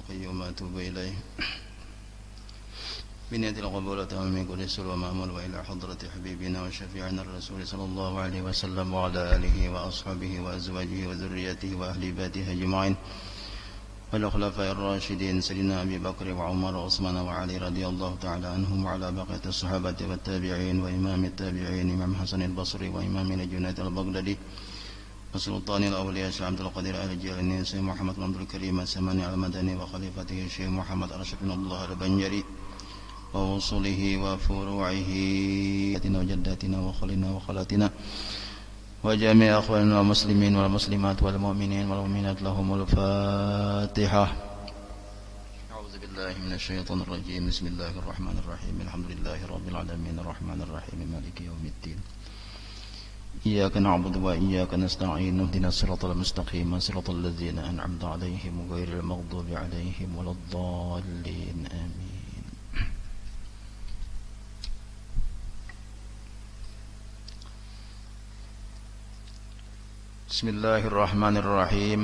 القيوم أتوب إليه بنية القبول وتمام كل سر ومأمول وإلى حضرة حبيبنا وشفيعنا الرسول صلى الله عليه وسلم وعلى آله وأصحابه وأزواجه وذريته وأهل بيته أجمعين والخلفاء الراشدين سيدنا أبي بكر وعمر وعثمان وعلي رضي الله تعالى عنهم وعلى بقية الصحابة والتابعين وإمام التابعين إمام حسن البصري وإمام الجنيد البغدادي وسلطان الأولياء شيخ عبد القادر آل الجيلاني سيد محمد بن عبد الكريم السماني المدني وخليفته الشيخ محمد أرشد بن الله البنجري ووصوله وفروعه وجداتنا وخلنا وخالاتنا وجميع أخواننا المسلمين والمسلمات والمؤمنين والمؤمنات لهم الفاتحة. أعوذ بالله من الشيطان الرجيم. بسم الله الرحمن الرحيم. الحمد لله رب العالمين الرحمن الرحيم مالك يوم الدين إياك نعبد وإياك نستعين اهدنا الصراط المستقيم صراط الذين أنعمت عليهم غير المغضوب عليهم ولا الضالين آمين. بسم الله الرحمن الرحيم.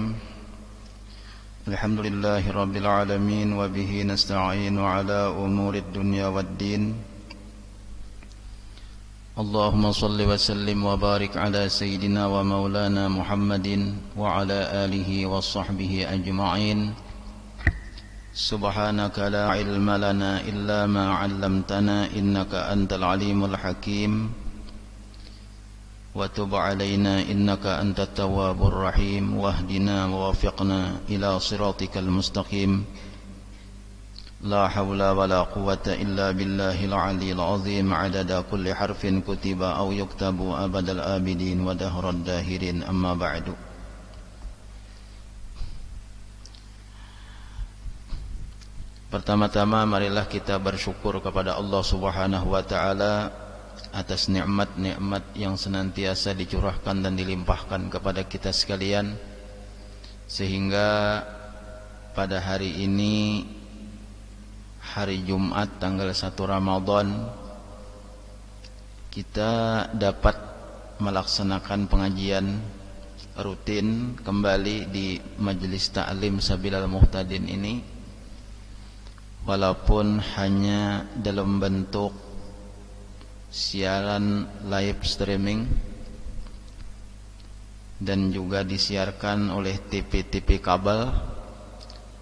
الحمد لله رب العالمين وبه نستعين على أمور الدنيا والدين. اللهم صل وسلم وبارك على سيدنا ومولانا محمد وعلى آله وصحبه أجمعين. سبحانك لا علم لنا إلا ما علمتنا إنك أنت العليم الحكيم وتب علينا إنك أنت التواب الرحيم واهدنا ووفقنا إلى صراطك المستقيم. لا حول ولا قوة إلا بالله العلي العظيم عدد كل حرف كتب أو يكتب أبد الآبدين ودهر الداهرين. أما بعد. Pertama-tama marilah kita bersyukur kepada Allah Subhanahu wa taala atas nikmat-nikmat yang senantiasa dicurahkan dan dilimpahkan kepada kita sekalian, sehingga pada hari ini, hari Jumat tanggal 1 Ramadan, kita dapat melaksanakan pengajian rutin kembali di Majelis Ta'lim Sabilal Muhtadin ini, walaupun hanya dalam bentuk siaran live streaming dan juga disiarkan oleh TV-TV kabel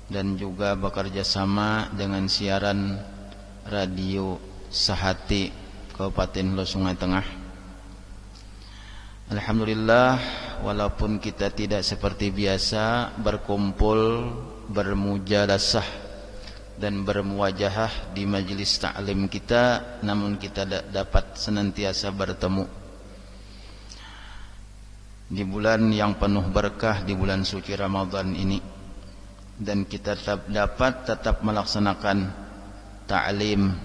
dan juga bekerja sama dengan siaran radio Sahati Kabupaten Hulu Sungai Tengah. Alhamdulillah, walaupun kita tidak seperti biasa berkumpul, bermujalasah dan bermuwajahah di majelis ta'lim kita, namun kita dapat senantiasa bertemu di bulan yang penuh berkah, di bulan suci Ramadan ini, dan kita tetap melaksanakan ta'lim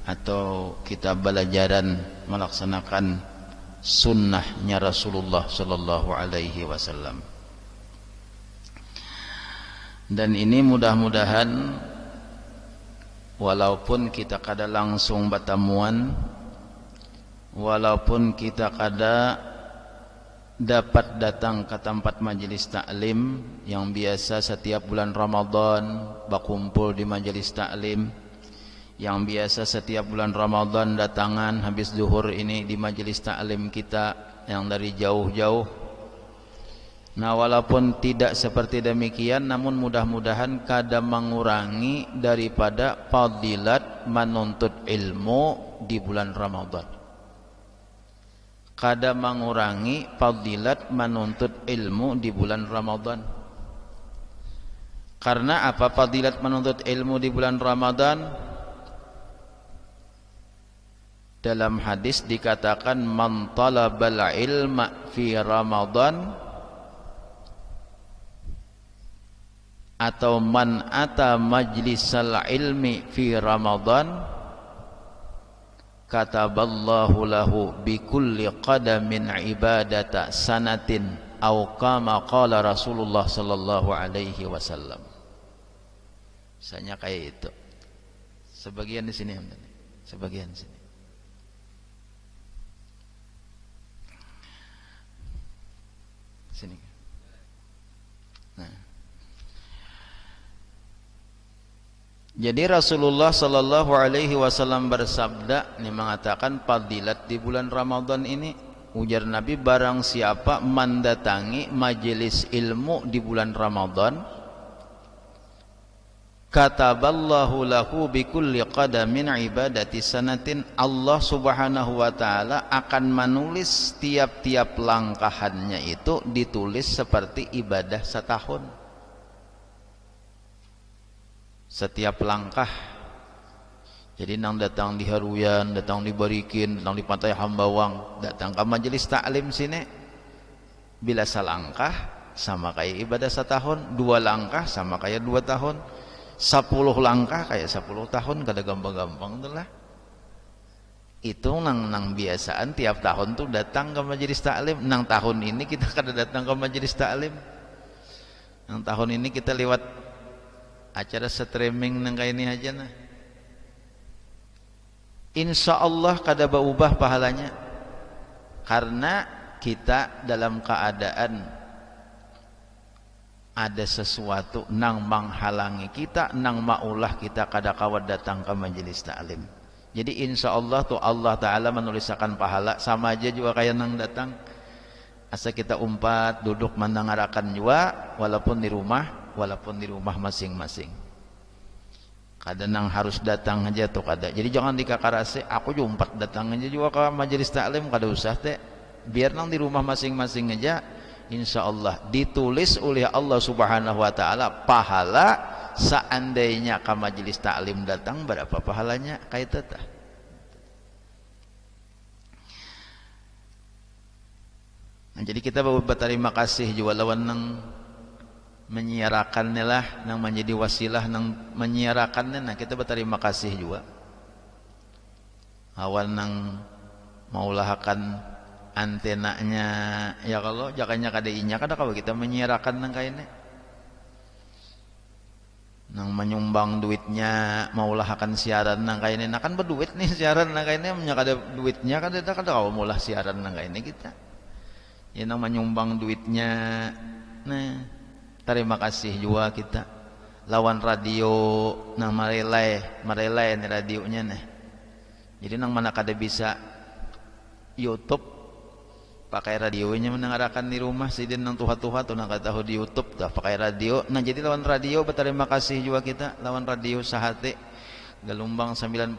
atau kitab belajaran, melaksanakan sunnahnya Rasulullah sallallahu alaihi wasallam. Dan ini mudah-mudahan walaupun kita kada langsung bertemuan, walaupun kita kada dapat datang ke tempat majelis taklim yang biasa setiap bulan Ramadan berkumpul di majelis taklim, yang biasa setiap bulan Ramadan datangan habis zuhur ini di majelis taklim kita yang dari jauh-jauh. Nah, walaupun tidak seperti demikian, namun mudah-mudahan kada mengurangi daripada fadilat menuntut ilmu di bulan Ramadan. Kada mengurangi fadilat menuntut ilmu di bulan Ramadan. Karena apa fadilat menuntut ilmu di bulan Ramadan? Dalam hadis dikatakan man talabal ilma fi Ramadan, atau man ata majlisal ilmi fi Ramadan kataballahu lahu bi kulli qadamin ibadata sanatin aw kama qala Rasulullah sallallahu alaihi wasallam. Misalnya kayak itu. Sebagian di sini, sebagian di sini. Sini. Nah. Jadi Rasulullah sallallahu alaihi wasallam bersabda, ini mengatakan fadilat di bulan Ramadan ini, ujar Nabi, barang siapa mendatangi majelis ilmu di bulan Ramadan, kataballahu lahu bikulli qadamin ibadati sanatin, Allah subhanahu wa ta'ala akan menulis tiap-tiap langkahannya itu ditulis seperti ibadah setahun. Setiap langkah. Jadi nang datang di Haruyan, datang di Barikin, datang di Pantai Hambawang, datang ke majelis taklim sini, bila selangkah sama kayak ibadah setahun, 2 langkah sama kayak 2 tahun, 10 langkah kayak 10 tahun, kada gampang-gampang tuh lah. Itu nang biasaan tiap tahun tuh datang ke majelis taklim. Nang tahun ini kita kada datang ke majelis taklim. Nang tahun ini kita lewat acara streaming nang kayak ini aja nah. Insya Allah kada berubah pahalanya, karena kita dalam keadaan ada sesuatu nang menghalangi kita, nang maulah kita kada kawat datang ke majelis taklim. Jadi insya Allah tuh Allah Ta'ala menuliskan pahala sama aja juga kayak nang datang. Asa kita umpat duduk mendengarkan juga walaupun di rumah masing-masing. Kadang nang harus datang aja tuh kada. Jadi jangan dikakarase, aku jumpat datang aja juga ke majelis taklim, kada usah teh. Biar nang di rumah masing-masing aja, insya Allah ditulis oleh Allah Subhanahu wa ta'ala pahala. Seandainya ke majelis taklim datang, berapa pahalanya kayak teteh. Nah, jadi kita berterima kasih juga lawan nang menyiarakannya lah, nang menjadi wasilah nang menyiarakannya. Nah, kita berterima kasih juga awan nang maulahakan antenanya ya, kalau jakanya kadainya kada kalau kita menyiarakan nang kainnya, nang menyumbang duitnya maulahakan siaran nang kainnya. Nah kan berduit nih siaran nang kainnya, punya kada duitnya kada kalau maulah siaran nang kainnya kita ya, nang menyumbang duitnya. Nah, terima kasih juga kita lawan radio nang marelai ini radionya nih. Jadi nang mana kada bisa YouTube pakai radionya mendengarkan di rumah, sidin nang tuha-tuha tuh nang kada tahu di YouTube dah pakai radio. Nah jadi lawan radio berterima kasih juga kita lawan radio Sahate gelombang 91,1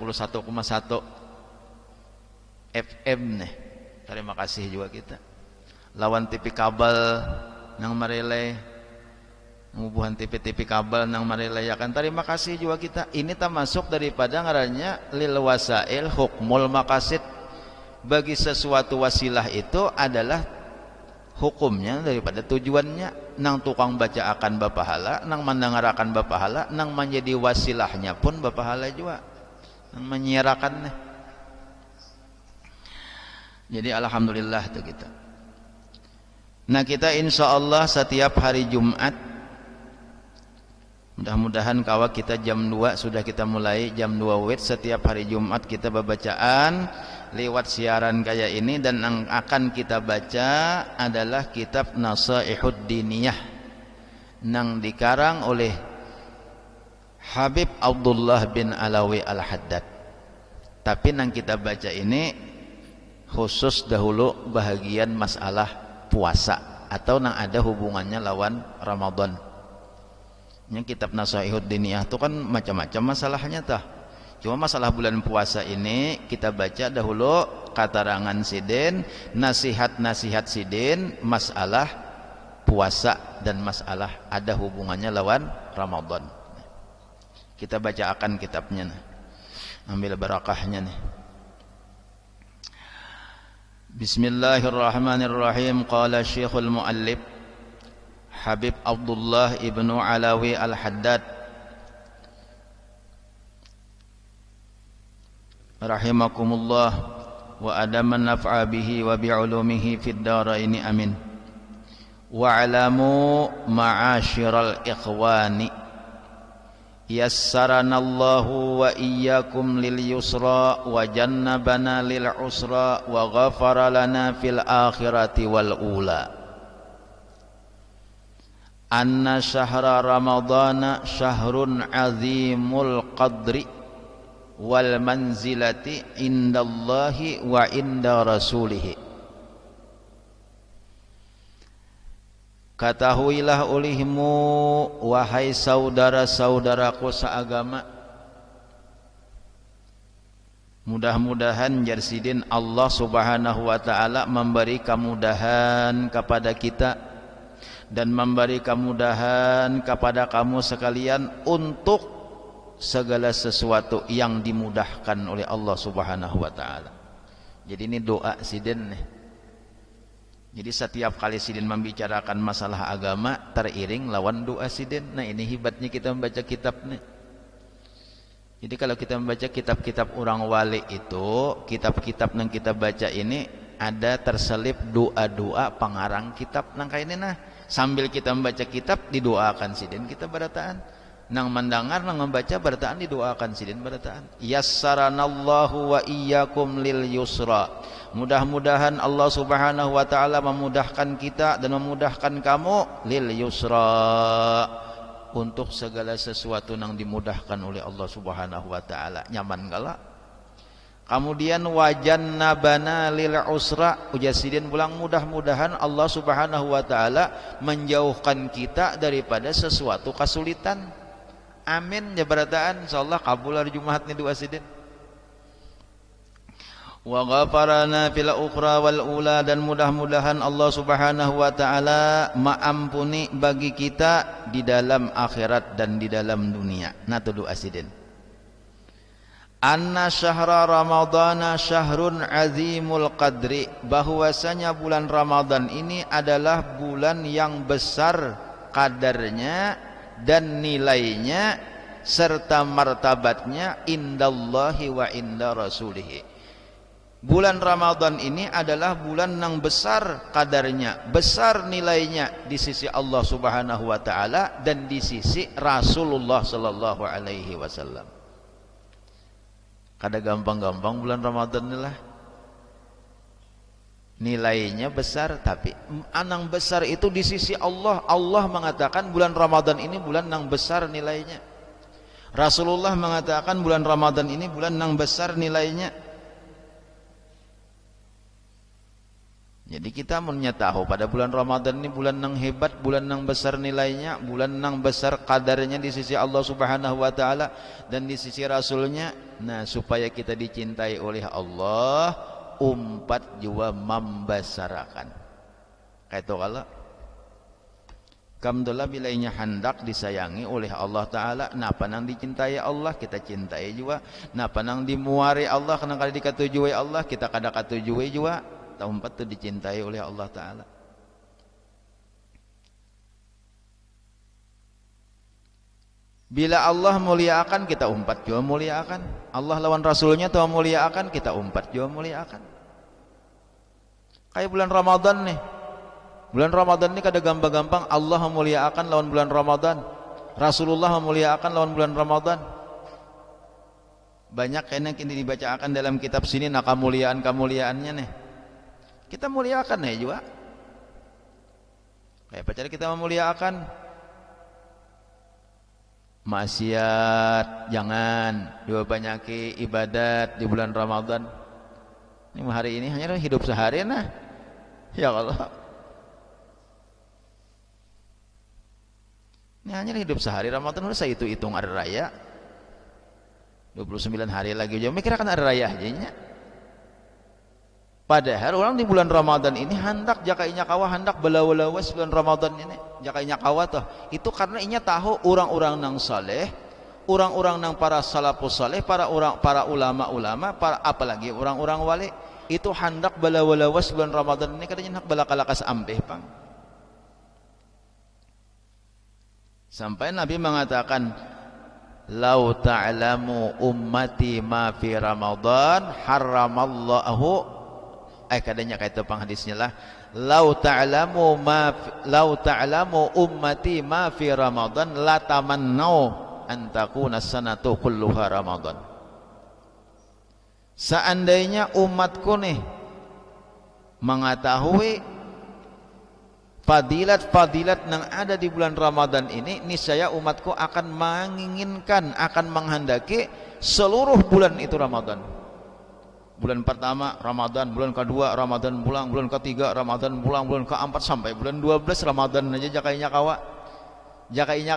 FM nih. Terima kasih juga kita lawan TV kabel nang marelai, ngubuhan TV kabel nang marelayakan. Terima kasih juga kita. Ini termasuk daripada ngarannya lil wasail hukmul maqasid. Bagi sesuatu wasilah itu adalah hukumnya daripada tujuannya. Nang tukang baca akan bapahala, nang mendengarkan bapahala, nang menjadi wasilahnya pun bapahala juga, nang menyiarakannya. Jadi alhamdulillah tuh kita. Nah kita insya Allah setiap hari Jumat, mudah-mudahan kawa kita jam 2 sudah kita mulai jam 2 WIB. Setiap hari Jumat kita bacaan lewat siaran kayak ini, dan yang akan kita baca adalah kitab Nasaihud Diniyah nang dikarang oleh Habib Abdullah bin Alawi Al-Haddad. Tapi nang kita baca ini khusus dahulu bahagian masalah puasa atau nang ada hubungannya lawan Ramadan. Yang kitab Nasaihud Diniyah itu kan macam-macam masalahnya tah. Cuma masalah bulan puasa ini kita baca dahulu katarangan sidin, nasihat-nasihat sidin, masalah puasa dan masalah ada hubungannya lawan Ramadan. Kita baca akan kitabnya nih. Ambil barakahnya nih. Bismillahirrahmanirrahim. Qala Syekhul Muallif Habib Abdullah ibnu Alawi Al-Haddad rahimakumullah wa adaman naf'a bihi wa bi'ulumihi fid daraini amin. Wa alamu ma'asyiral ikhwani yassaranallahu wa iyyakum lil yusra wa jannabana lil usra wa ghafara lana fil akhirati wal ula. anna syahra ramadhana syahrun azimul qadri wal manzilati indallahi wa inda rasulihi. Ketahuilah olehmu wahai saudara-saudaraku seagama, mudah-mudahan jarsidin Allah subhanahu wa ta'ala memberi kemudahan kepada kita dan memberi kemudahan kepada kamu sekalian untuk segala sesuatu yang dimudahkan oleh Allah subhanahu wa ta'ala. Jadi ini doa sidin nih. Jadi setiap kali sidin membicarakan masalah agama teriring lawan doa sidin. Nah ini hebatnya kita membaca kitab nih. Jadi kalau kita membaca kitab-kitab orang wali itu, kitab-kitab yang kita baca ini ada terselip doa-doa pengarang kitab nang kayak ini nah. Sambil kita membaca kitab didoakan sidin kita barataan. Nang mendengar nang membaca barataan didoakan sidin barataan. Yassaranallahu wa iyyakum lil yusra. Mudah-mudahan Allah subhanahu wa ta'ala memudahkan kita dan memudahkan kamu lil yusra, untuk segala sesuatu yang dimudahkan oleh Allah subhanahu wa ta'ala. Nyaman gala. Kemudian wajannabana lil usra, ujasidin pulang mudah-mudahan Allah subhanahu wa ta'ala menjauhkan kita daripada sesuatu kesulitan. Amin ya barataan. InsyaAllah kabul hari Jumat ni doa sidin. Wa ghafarana fil ukhra wal ula, dan mudah-mudahan Allah subhanahu wa ta'ala maampuni bagi kita di dalam akhirat dan di dalam dunia. Nah tu doa sidin. Anna syahra ramadhana syahrun azimul qadri, bahwasanya bulan Ramadan ini adalah bulan yang besar kadarnya dan nilainya serta martabatnya indallahi wa inda rasulihi. Bulan Ramadan ini adalah bulan yang besar kadarnya, besar nilainya di sisi Allah subhanahu wa ta'ala dan di sisi Rasulullah sallallahu alaihi wasallam. Kada gampang-gampang bulan Ramadan inilah. Nilainya besar, tapi anang besar itu di sisi Allah. Allah mengatakan bulan Ramadan ini bulan yang besar nilainya. Rasulullah mengatakan bulan Ramadan ini bulan yang besar nilainya. Jadi kita menyatahu pada bulan Ramadan ini bulan yang hebat, bulan yang besar nilainya, bulan yang besar kadarnya di sisi Allah subhanahu wa ta'ala dan di sisi Rasulnya. Nah supaya kita dicintai oleh Allah, umpat juga membesarakan. Kayak itu kalau Alhamdulillah bilainya hendak disayangi oleh Allah Ta'ala. Napa nang dicintai Allah kita cintai juga. Napa nang dimuari Allah karena kali dikatujui Allah kita kada katujui juga. Umpat itu dicintai oleh Allah Ta'ala. Bila Allah muliakan kita umpat juga muliakan. Allah lawan Rasulnya tahu muliakan kita umpat juga muliakan. Kayak bulan Ramadan nih. Bulan Ramadan ini kada gampang-gampang. Allah memuliakan lawan bulan Ramadan. Rasulullah memuliakan lawan bulan Ramadan. Banyak yang ini dibacakan dalam kitab sini nah kemuliaan-kemuliaannya nih. Kita muliakan ya juga. Kayak pacar kita memuliakan maksiat jangan, dua banyaki ibadat di bulan Ramadan. Ini hari ini hanya hidup sehari nah. Ya Allah. Ini hanya hidup sehari Ramadan udah saya hitung hari raya. 29 hari lagi aja mikir akan hari raya aja. Padahal orang di bulan Ramadan ini hendak jakainya kawah hendak belawalawas bulan Ramadan ini jakainya kawah toh itu karena inya tahu orang-orang nang saleh, orang-orang nang para salafus saleh, para ulama-ulama, para apalagi orang-orang wali itu hendak belawalawas bulan Ramadan ini katanya hendak balakalakas ampeh pang. Sampai Nabi mengatakan lau ta'lamu ummati ma fi Ramadan haramallahu kadanya kayak itu pang hadisnya lah lau ta'lamu ummati ma fi Ramadan la tamannau an takuna sanatu kulluha Ramadan. Seandainya umatku nih mengetahui fadilat-fadilat yang ada di bulan Ramadan ini, niscaya umatku akan menginginkan, akan menghendaki seluruh bulan itu Ramadan. Bulan pertama Ramadan, bulan kedua Ramadan pulang, bulan ketiga Ramadan pulang, bulan keempat sampai bulan 12 Ramadan aja jakainya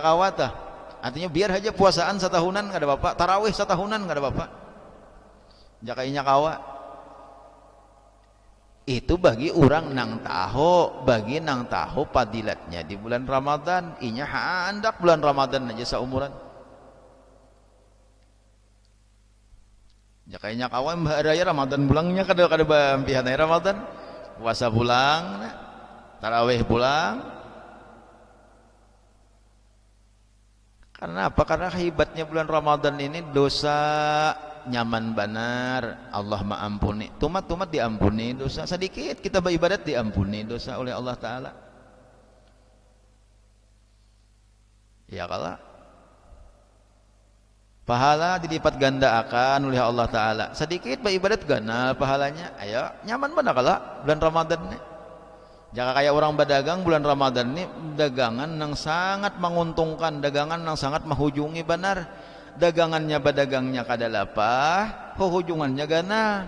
kawa tah. Artinya biar aja puasaan setahunan kada bapak, tarawih setahunan kada bapak, jakainya kawa. Itu bagi orang nang tahu padilatnya di bulan Ramadan. Inya hendak bulan Ramadan aja seumuran. Jakainya kawan mbah raya Ramadan pulangnya kada bampihan Ramadan, puasa pulang, tarawih pulang. Karena apa? Karena hebatnya bulan Ramadan ini dosa nyaman benar, Allah maampuni, tumat diampuni dosa, sedikit kita beribadat diampuni dosa oleh Allah Ta'ala. Ya kalah, pahala dilipat ganda akan oleh Allah Ta'ala, sedikit beribadat gana pahalanya. Ayo nyaman benar kalah bulan Ramadan ini. Jika kayak orang berdagang bulan Ramadan ini, dagangan yang sangat menguntungkan, dagangan yang sangat menghujungi benar. Dagangannya badagangnya kadalapah, hujungannya gana.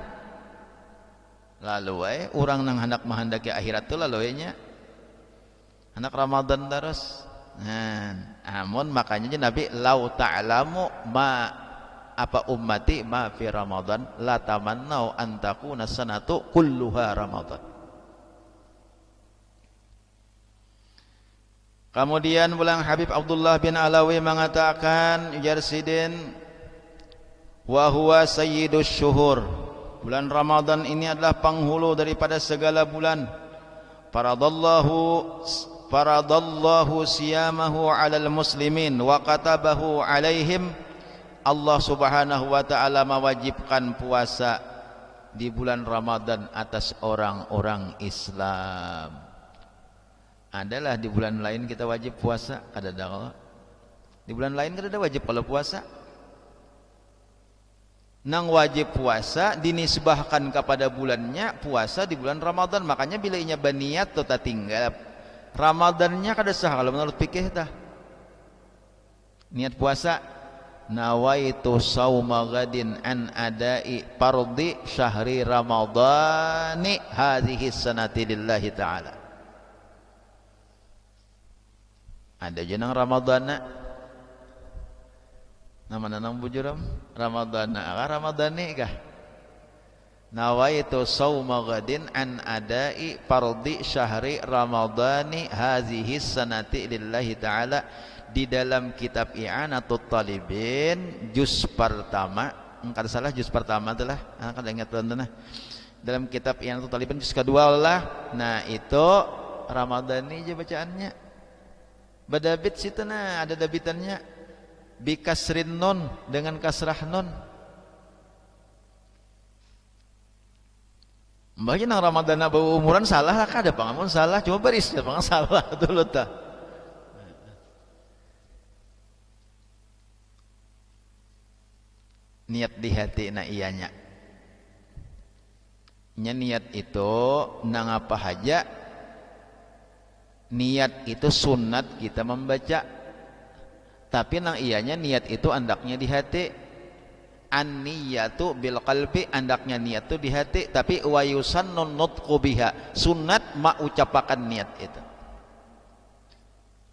Lalu orang nang hendak menghendaki akhirat tu lalu nya hendak Ramadan terus. Amun makanya Nabi lau ta'lamu ma apa ummati ma fi Ramadan la tamannau an takuna sanatu kulluha Ramadan. Kemudian bulan Habib Abdullah bin Alawi mengatakan Jarsidin wa huwa sayyidus syuhur. Bulan Ramadan ini adalah penghulu daripada segala bulan. Faradallahu siyamahu 'alal muslimin wa katabahu 'alaihim. Allah Subhanahu wa taala mewajibkan puasa di bulan Ramadan atas orang-orang Islam. Adalah di bulan lain kita wajib puasa, ada kalau di bulan lain kita ada wajib kalau puasa. Nang wajib puasa dinisbahkan kepada bulannya puasa di bulan Ramadan. Makanya bila inya baniat atau tak tinggal Ramadannya kada sah kalau menurut fikih tah. Niat puasa nawaitu sauma gadin an adai fardhi syahri ramadhani hadhihi sanati lillahi ta'ala. Ada jenang Ramadana nama nanang bujuram Ramadana Ramadani kah nawaitu sauma gadin an adai fardhi syahri ramadhani hazihi sanati lillahi ta'ala. Di dalam kitab I'anatul Talibin juz pertama, kada salah juz pertama itulah kada ingat tuan-tuan. Dalam kitab I'anatul Talibin juz kedua lah. Nah itu Ramadhani aja bacaannya. Badabit situ ada dabitannya bikasrin nun dengan kasrah nun. Mbaknya nang Ramadana bau umuran salah lah kada pangamun salah cuma baris ya pang salah dulu ta. Niat di hati na ianya. Niat itu nang apa haja. Niat itu sunat kita membaca, tapi nang ianya niat itu andaknya di hati. An-niyatu bil qalbi, andaknya niat itu di hati, tapi wa yusannun nutqu biha, sunat mengucapkan niat itu.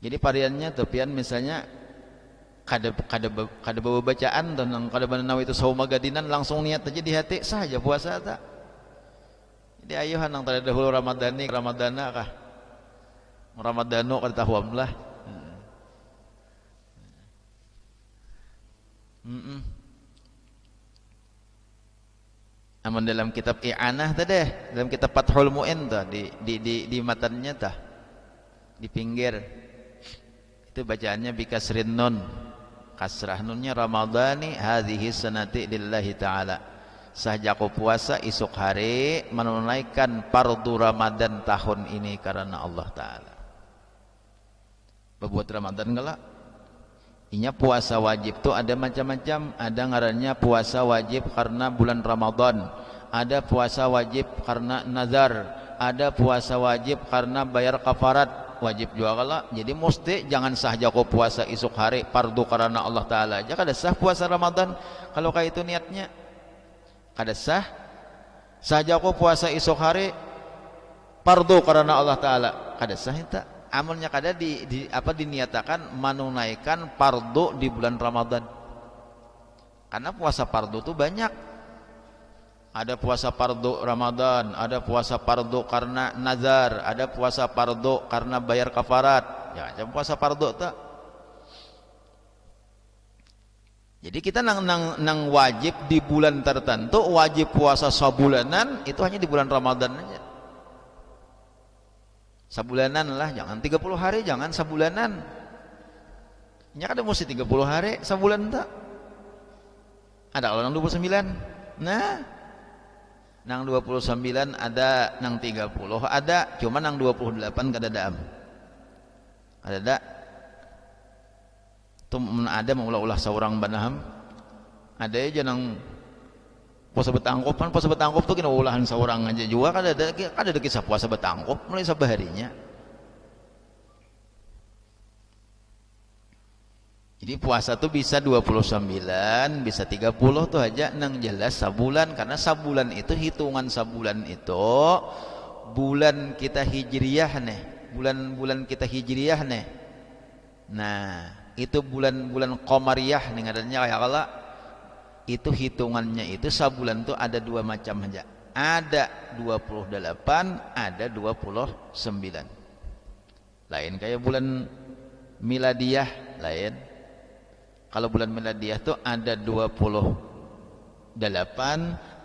Jadi variannya tepian misalnya kada bawa bacaan dan kada banaw itu sauma gadinan langsung niat aja di hati saja puasa tak. Jadi ayuhan nang tada dahulu Ramadana kah Ramadano kada tahuam lah. Amun dalam kitab I'anah tadi, dalam kitab Fathul Mu'in tah di matannya tah di pinggir itu bacaannya bikasrin nun, kasrah nunnya Ramadhani hadhihi sanati lillahi ta'ala. Sahja aku puasa esok hari menunaikan fardu Ramadan tahun ini karena Allah Ta'ala. Buat Ramadan galak inya puasa wajib tuh ada macam-macam. Ada ngarannya puasa wajib karena bulan Ramadan, ada puasa wajib karena nazar, ada puasa wajib karena bayar kafarat, wajib juga kalau jadi mesti jangan sah jago puasa esok hari fardu karena Allah Ta'ala aja kada sah puasa Ramadan kalau kayak itu niatnya kada sah jago puasa esok hari fardu karena Allah Ta'ala kada sah itu amalnya kada diniatakan menunaikan fardu di bulan Ramadan karena puasa fardu itu banyak. Ada puasa fardu Ramadan, ada puasa fardu karena nazar, ada puasa fardu karena bayar kafarat. Ya, macam puasa fardu tak. Jadi kita nang wajib di bulan tertentu, wajib puasa sabulanan itu hanya di bulan Ramadan aja. Sabulanan lah, jangan 30 hari, jangan sabulanan. Nya kada mesti 30 hari, sabulan tak. Ada kalau nang 29. Nah, nang 29 ada, nang 30 ada, cuma nang 28 kada daam. Ada tuh ada maulah-ulah seorang banaham. Ada aja nang puasa betangkop kan puasa betangkop tuh kena ulahan seorang aja juga kada ada kisah puasa betangkop mulai sabaharinya. Jadi puasa tuh bisa 29, bisa 30 tuh aja nang jelas sabulan karena sabulan itu hitungan sabulan itu bulan kita hijriyah nih, bulan kita hijriyah nih. Nah, itu bulan qamariyah nih ngarannya kayak kalau itu hitungannya itu sabulan tuh ada dua macam aja. Ada 28, ada 29. Lain kayak bulan miladiyah lain. Kalau bulan miladiah tuh ada 28,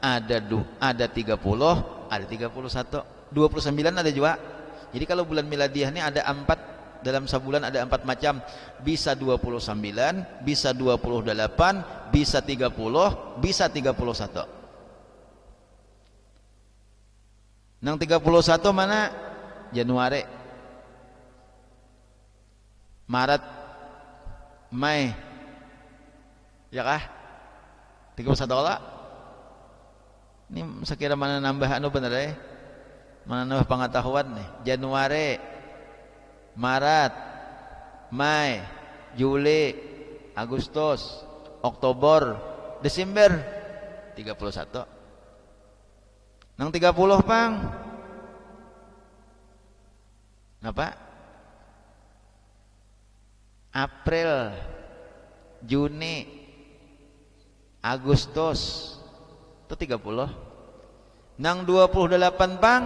ada 30, ada 31, 29 ada juga. Jadi kalau bulan miladiah ini ada 4, dalam sebulan ada 4 macam. Bisa 29, bisa 28, bisa 30, bisa 31. Nang 31 mana? Januari, Maret, Mei. Ya kah? 31 lah. Ini sekira mana nambah anu bener ya? Mana nambah pengetahuan nih? Januari, Maret, Mei, Juli, Agustus, Oktober, Desember 31. Nang 30 pang. Napa? April, Juni, Agustus itu 30. Nang 28 pang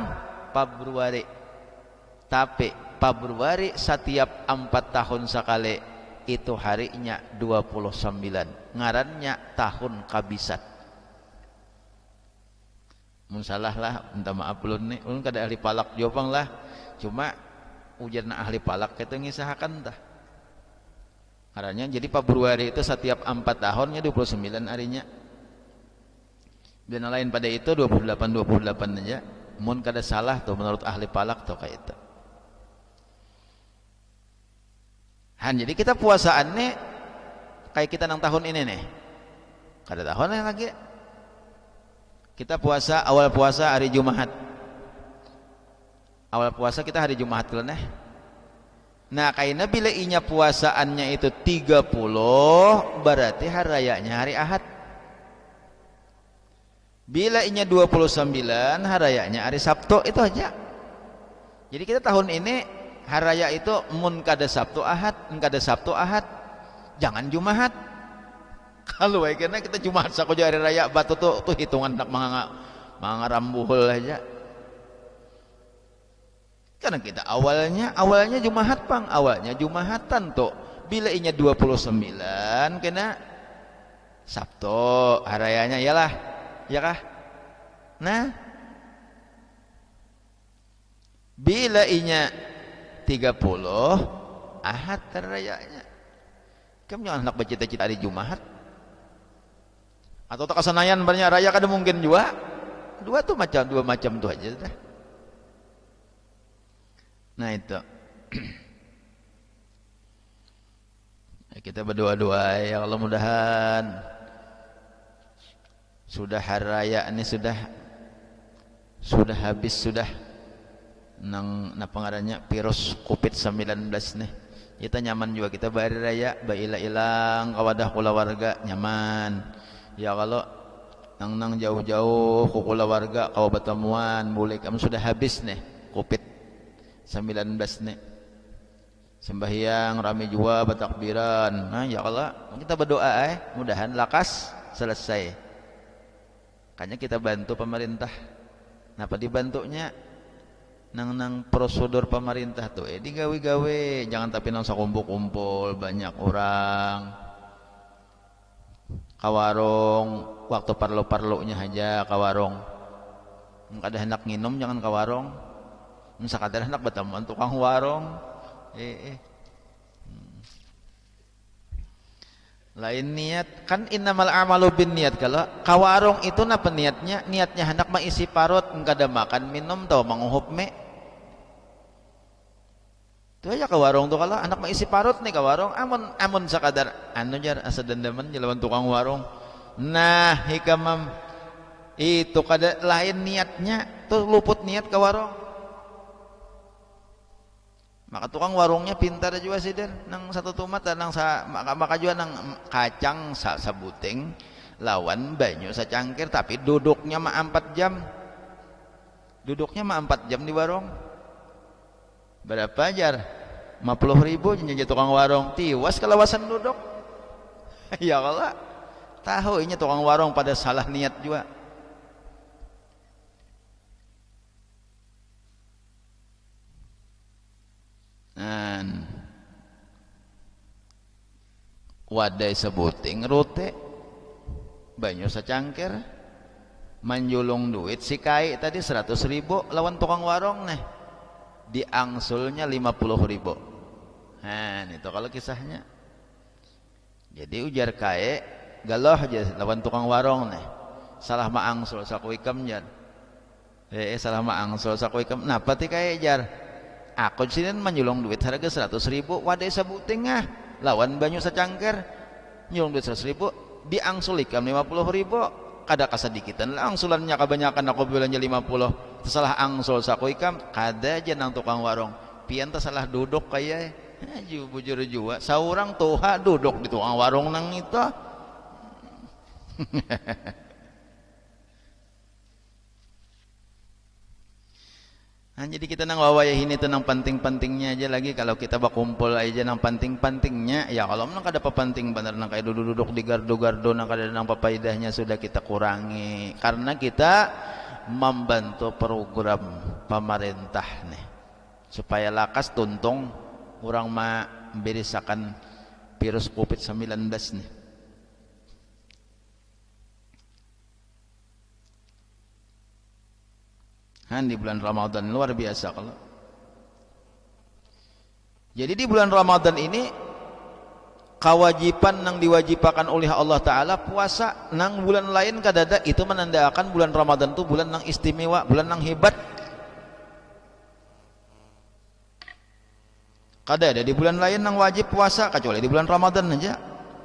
Februari. Tapi Februari setiap 4 tahun sekali itu harinya 29. Ngarannya tahun kabisat. Mun salah lah, minta maaf ulun nih. Ulun kada ahli palak jopang lah. Cuma ujarna ahli palak kita ngisahakan tah. Karena jadi Februari itu setiap 4 tahunnya 29 harinya. Dan lain pada itu 28 aja. Mun kada salah tuh menurut ahli palak tuh kayak itu. Han jadi kita puasaannya kayak kita nang tahun ini nih. Kada tahun lagi. Kita puasa awal puasa hari Jumat. Awal puasa kita hari Jumat dulu nih. Nah, kaina bila inya puasaannya itu 30, berarti hari rayanya hari Ahad. Bila inya 29, hari rayanya hari Sabtu, itu aja. Jadi kita tahun ini hari raya itu mun kada Sabtu Ahad, kada Sabtu Ahad. Jangan Jumat. Kalau karena kita Jumat sakoja hari raya batu tuh hitungan tak mangarambuhul aja. Karena kita awalnya Jumahat pang, awalnya Jumahatan tuh. Bila inya 29 kena Sabtu harayanya iyalah, ya kah? Nah, bila inya 30 Ahad harayanya. Kamu jangan hendak bercita-cita hari Jumahat. Atau tak kesanayan banyak raya kada mungkin juga. Dua macam tuh aja dah. Nah itu kita berdoa-doa ya Allah, mudahan sudah hari raya ini sudah habis, sudah nang ngarannya virus COVID-19 nih. Kita nyaman juga kita bari raya baila ilang kawadah kulawarga nyaman. Ya kalau nang jauh-jauh ku kulawarga kawa batamuan boleh kamu sudah habis nih COVID-19 nih. Sembahyang rame jua batakbiran. Nah ya Allah kita berdoa mudahan lakas selesai. Makanya kita bantu pemerintah. Napa dibantunya? Nang prosedur pemerintah tuh digawe-gawe, jangan tapi nang sakumpul-kumpul banyak orang. Kawarung waktu parlo-parlonya aja kawarung. Kada hendak nginum jangan kawarung. Sakadar hendak batamuan tukang warung. Lain niat kan innamal a'malu binniyat. Kalau kawarung itu napa niatnya? Niatnya hendak mengisi parut, engkada makan minum tau manguhup me. Itu aja kawarung tuh kalau anak mengisi parut nih kawarung amun sakadar anu jar asa dendaman jelawan tukang warung. Nah hikamam itu kada lain niatnya tuh luput niat kawarung. Maka tukang warungnya pintar juga sih den nang satu tumat nang maka juga nang kacang sabuting lawan banyu secangkir tapi duduknya mah 4 jam. Duduknya mah 4 jam di warung. Berapa jar? 50.000 jadi tukang warung tiwas kelawasan duduk. Ya Allah tahu ini tukang warung pada salah niat juga. Nan wadai sebuting rute banyu secangkir manjulung duit si kai tadi 100.000 lawan tukang warung nih diangsulnya 50.000. Nah itu kalau kisahnya. Jadi ujar kai galah aja lawan tukang warung nih salah maangsul saku ikam jar salah maangsul saku ikam nah pati kai jar aku sini menjulung duit harga 100.000 wadai sabuting lawan banyu secangkir nyulung duit 100.000 diangsul ikam 50.000 kada kasadikitan lah angsulannya kebanyakan aku bilangnya 50 salah angsul saku ikam kada aja nang tukang warung pian salah duduk kayak bujur jua saurang tuha duduk di tukang warung nang itu. Nah, jadi kita nang wawayah ini tuh nang penting-pentingnya aja lagi kalau kita bakumpul aja nang penting-pentingnya ya kalau nang kada penting bener nang kayak duduk-duduk di gardu-gardu nang kada nang papaidahnya sudah kita kurangi karena kita membantu program pemerintah nih supaya lakas tuntung orang memberisakan virus COVID-19 nih. Di bulan Ramadan luar biasa kalau. Jadi di bulan Ramadan ini kewajiban yang diwajibkan oleh Allah Ta'ala puasa nang bulan lain kadada itu menandakan bulan Ramadan itu bulan nang istimewa, bulan nang hebat. Kadada di bulan lain nang wajib puasa kecuali di bulan Ramadan aja.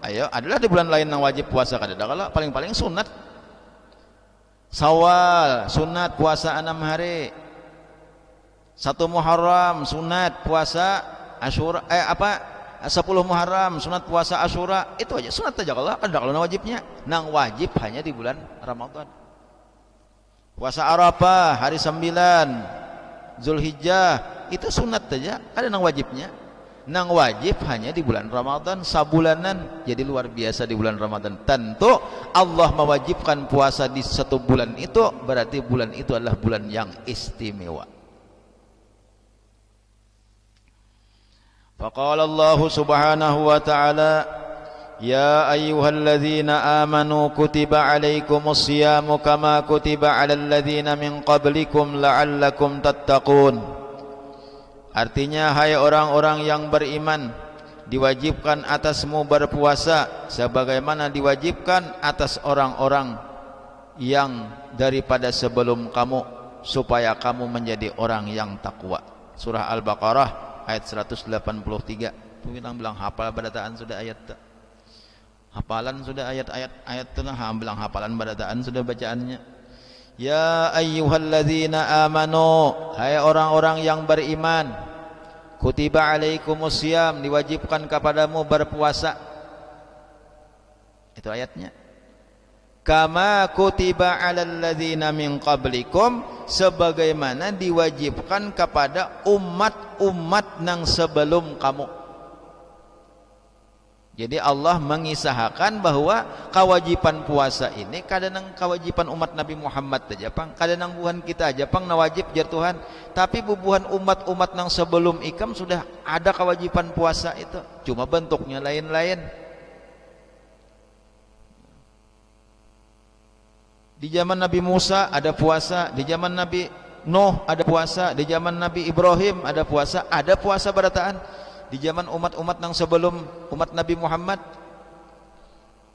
Ayo adalah di bulan lain nang wajib puasa kadada kalau paling-paling sunat. Sawal sunat puasa 6 hari. 1 Muharram sunat puasa Asyura 10 Muharram sunat puasa Asyura itu aja sunat aja kalau ada kalau wajibnya nang wajib hanya di bulan Ramadan. Puasa Arafah hari 9 Zulhijjah itu sunat aja ada nang wajibnya. Nang wajib hanya di bulan Ramadan sabulanan jadi luar biasa di bulan Ramadan. Tentu Allah mewajibkan puasa di 1 bulan itu berarti bulan itu adalah bulan yang istimewa. Faqala Allah subhanahu wa ta'ala ya ayyuhalladzina amanu kutiba alaikumus siyamu kama kutiba alal ladzina min qablikum la'allakum tattaqun. Artinya hai orang-orang yang beriman diwajibkan atasmu berpuasa sebagaimana diwajibkan atas orang-orang yang daripada sebelum kamu supaya kamu menjadi orang yang takwa. Surah Al-Baqarah ayat 183. Tu bilang hafal badataan sudah ayat hafalan sudah ayat-ayat itu nah bilang hafalan badataan sudah bacaannya. Ya ayyuhalladzina amanu, hai orang-orang yang beriman, kutiba alaikumusiyam, diwajibkan kepadamu berpuasa. Itu ayatnya. Kama kutiba alal ladzina min qablikum, sebagaimana diwajibkan kepada umat-umat nang sebelum kamu. Jadi Allah mengisahkan bahwa kewajiban puasa ini kadang kewajiban umat Nabi Muhammad aja pang, kadang buhan kita aja pang na wajib jar Tuhan, tapi bubuhan umat-umat nang sebelum ikam sudah ada kewajiban puasa itu, cuma bentuknya lain-lain. Di zaman Nabi Musa ada puasa, di zaman Nabi Nuh ada puasa, di zaman Nabi Ibrahim ada puasa berataan. Di zaman umat-umat yang sebelum umat Nabi Muhammad.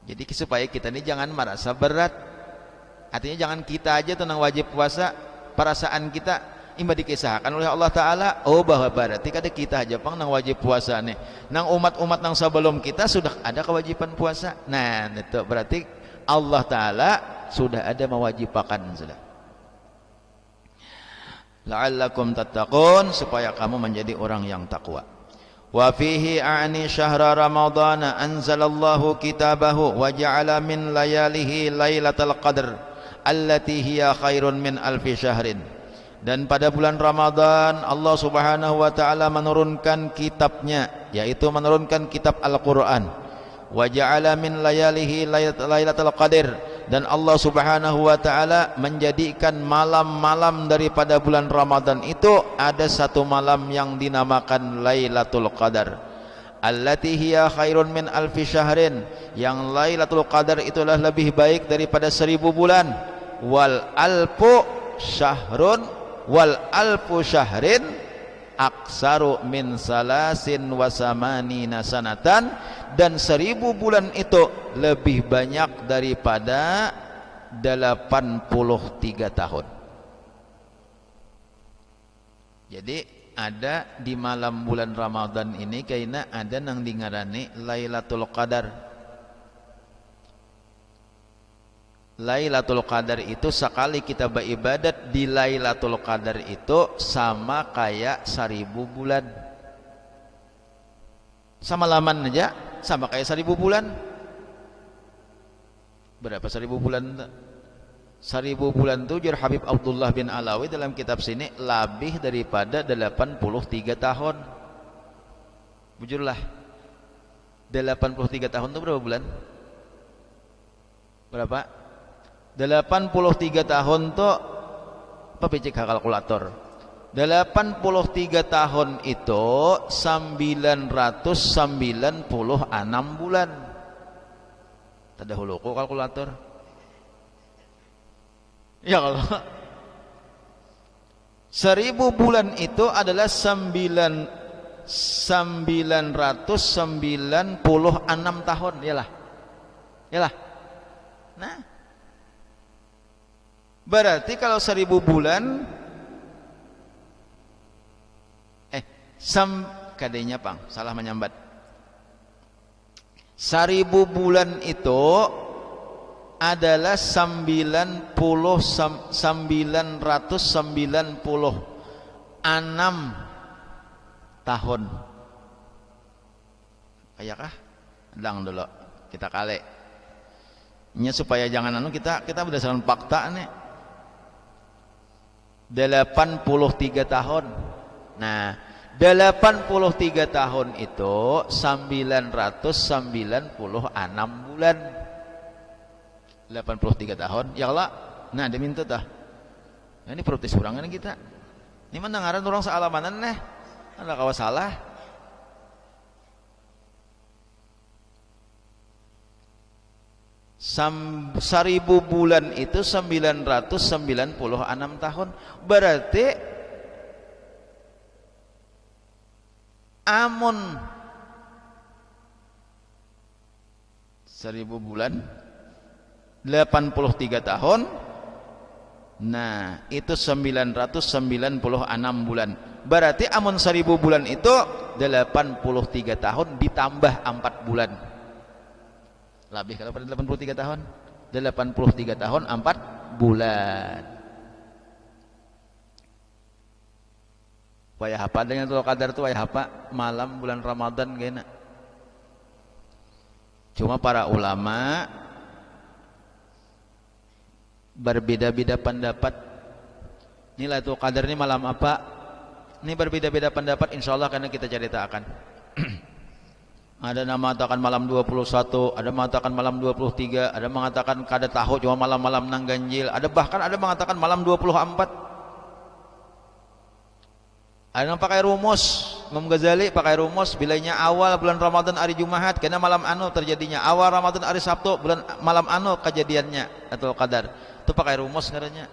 Jadi supaya kita ini jangan merasa berat. Artinya jangan kita aja tentang wajib puasa, perasaan kita imba dikisahkan oleh Allah Ta'ala, oh bahwa berarti kada kita aja pang nang wajib puasa nih, nang umat-umat yang sebelum kita sudah ada kewajiban puasa. Nah itu berarti Allah Ta'ala sudah ada mewajibkan sudah. La'allakum tattaqun, supaya kamu menjadi orang yang takwa. Wa fihi a'ni syahra ramadhana anzalallahu kitabahu wa ja'ala min layalihi lailatul qadr allati hiya khairun min alfi syahrin. Dan pada bulan Ramadan Allah Subhanahu wa taala menurunkan kitabnya, yaitu menurunkan kitab Al-Qur'an. Wa ja'ala min layalihi lailatul qadr, dan Allah Subhanahu wa taala menjadikan malam-malam daripada bulan Ramadan itu ada satu malam yang dinamakan Lailatul Qadar. Allati hiya khairun min alfi syahrin, yang Lailatul Qadar itulah lebih baik daripada 1000 bulan. Wal alfu syahrin aksaru min salasin wasamanina sanatan, dan 1000 bulan itu lebih banyak daripada 83 tahun. Jadi ada di malam bulan Ramadan ini kayaknya ada nang dingarani Lailatul Qadar. Lailatul Qadar itu sekali kita beribadat di Lailatul Qadar itu sama kayak 1000 bulan. Sama laman aja sama kayak 1000 bulan. Berapa 1000 bulan? 1000 bulan itu jar Habib Abdullah bin Alawi dalam kitab sini lebih daripada 83 tahun. Bujurlah, 83 tahun itu berapa bulan? Berapa? 83 tahun itu apa picik kalkulator? 83 tahun itu 996 bulan. Tadahulu ko kalkulator. Ya kalau 1000 bulan itu adalah 996 tahun, yalah. Nah, berarti kalau 1000 bulan kadenya pang salah menyambat. 1000 bulan itu adalah 996 tahun. Kayakah? Dang dulu kita kale. Nya supaya jangan kita berdasarkan fakta nih. 83 tahun. Nah, 83 tahun itu 996 bulan. 83 tahun ya Allah. Nah dia minta tah. Nah, ini protes urangan kita. Ini mana ngaran orang sealamanan nih. Ada kawas salah. Seribu bulan itu 996 tahun. Berarti amun 1000 bulan 83 tahun. Nah, itu 996 bulan. Berarti amun 1000 bulan itu 83 tahun ditambah 4 bulan. Lebih kalau pada 83 tahun. 83 tahun 4 bulan. Wayah apa dengan Lailatul Qadar itu wayah apa? Malam bulan Ramadan kayaknya. Cuma para ulama berbeda-beda pendapat. Ini Lailatul Qadar ini malam apa? Ini berbeda-beda pendapat insyaallah karena kita ceritakan. Ada yang mengatakan malam 21, ada yang mengatakan malam 23, ada yang mengatakan kada tahu cuma malam-malam nang ganjil, ada bahkan ada yang mengatakan malam 24. Ada yang pakai rumus, Imam Ghazali pakai rumus bilanya awal bulan Ramadan hari Jumat karena malam anu terjadinya, awal Ramadan hari Sabtu bulan malam anu kejadiannya Lailatul Qadar. Itu pakai rumus katanya.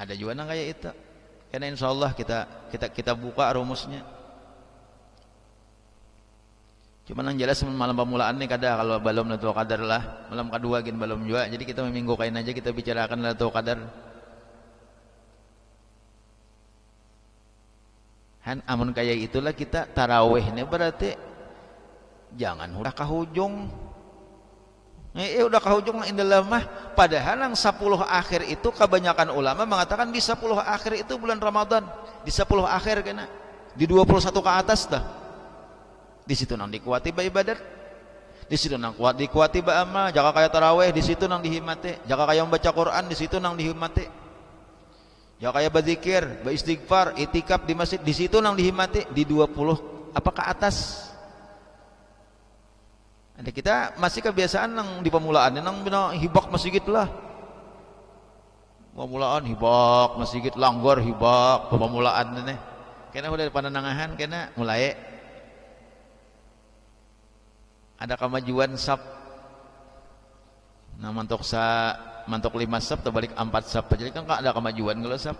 Ada juga nang kayak itu. Karena insyaallah kita buka rumusnya. Cuma yang jelas malam pemulaan nih kada kalau belum Lailatul Qadar lah, malam kedua gin belum juga. Jadi kita minggu kain aja kita bicarakan Lailatul Qadar. Han amun kayak itulah kita tarawih ini berarti jangan udah ke hujung. Udah ke hujung indah mah. Padahal yang 10 akhir itu kebanyakan ulama mengatakan di 10 akhir itu bulan Ramadan, di 10 akhir kena, di 21 ke atas dah. Di situ nang dikuati ba ibadat, di situ nang dikuati ba amal, jaga kaya tarawih di situ nang dihimati, jaga kaya membaca Quran di situ nang dihimati. Ya kayak berzikir, beristighfar, itikaf di masjid, di situ nang dihimati di 20 apa ke atas. Ada kita masih kebiasaan nang di pemulaan nang hibak masjid lah. Pemulaan hibak masjid, langgor hibak pemulaan ini. Kena udah pandangan kena mulai ada kemajuan sab. Nah mantok 5 sab terbalik 4 sab, jadi kan ada kemajuan kalau sab.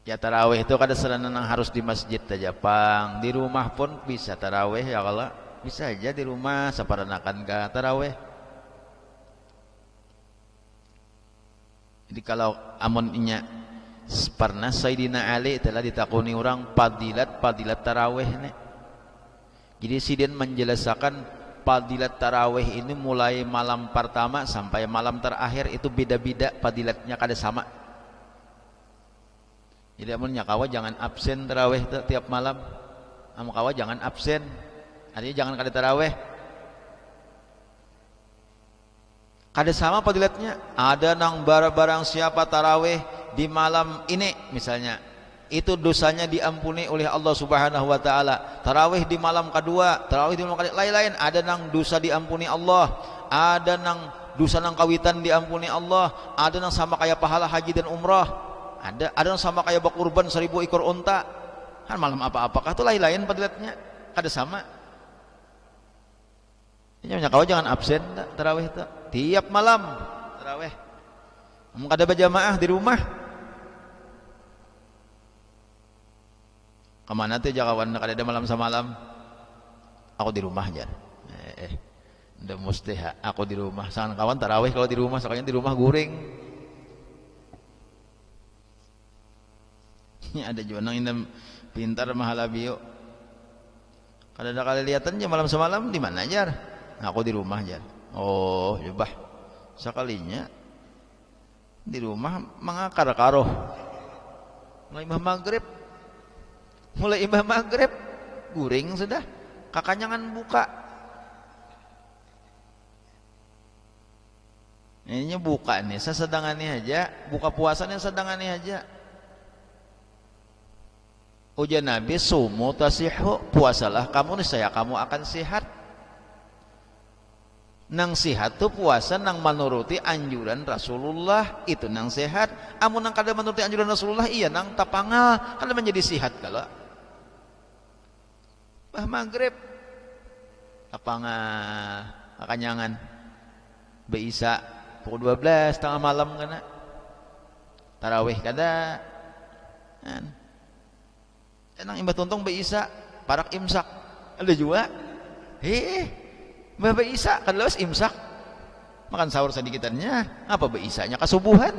Ya tarawih itu kada serana yang harus di masjid aja pang, di rumah pun bisa tarawih ya kalau bisa aja di rumah saparanakan ka tarawih. Jadi kalau amunnya pernah Sayyidina Ali telah ditakuni orang fadilat tarawih ini. Jadi sidin menjelaskan fadilat tarawih ini mulai malam pertama sampai malam terakhir itu beda-beda fadilatnya kada sama. Jadi amunnya kawa jangan absen tarawih tiap malam. Amun kawa jangan absen. Artinya jangan kada tarawih. Kada sama fadilatnya. Ada nang barang siapa tarawih di malam ini misalnya, itu dosanya diampuni oleh Allah Subhanahu wa taala. Tarawih di malam kedua, tarawih di malam kedua lain-lain, ada nang dosa diampuni Allah, ada nang dosa nang kawitan diampuni Allah, ada nang sama kayak pahala haji dan umrah, ada nang sama kayak bakurban 1000 ekor unta. Kan malam apa-apakah itu lain-lain fadilatnya, kada sama. Ini kau jangan absen tarawih itu. Tiap malam tarawih. Mun kada berjamaah di rumah. Kemana tuh jakawan kada ada malam semalam? Aku di rumah aja. Udah mesti aku di rumah. Sangan kawan tarawih kalau di rumah, soalnya di rumah guring. Ini ada juga nang indam pintar mahalabio. Kada ada kali lihatan aja malam semalam di mana aja? Aku di rumah aja. Oh, jebah. Sekalinya di rumah mangakar karoh. Mulai imam maghrib guring sudah, kakanyangan buka. Ini buka nih, sesedangannya aja, buka puasanya sedangannya aja. Ujar Nabi, sumu tasihu, puasalah kamu niscaya kamu akan sehat. Nang sehat tuh puasa nang menuruti anjuran Rasulullah, itu nang sehat. Amun nang kada menuruti anjuran Rasulullah, iya nang tapangal, kada menjadi sehat kalau maghrib tapangal kakanyangan beisa pukul 12 tengah malam kana tarawih kada kan nang imbah tuntong beisa parak imsak ada juga Mbah beisa kan lewas imsak makan sahur sedikitannya apa beisanya kasubuhan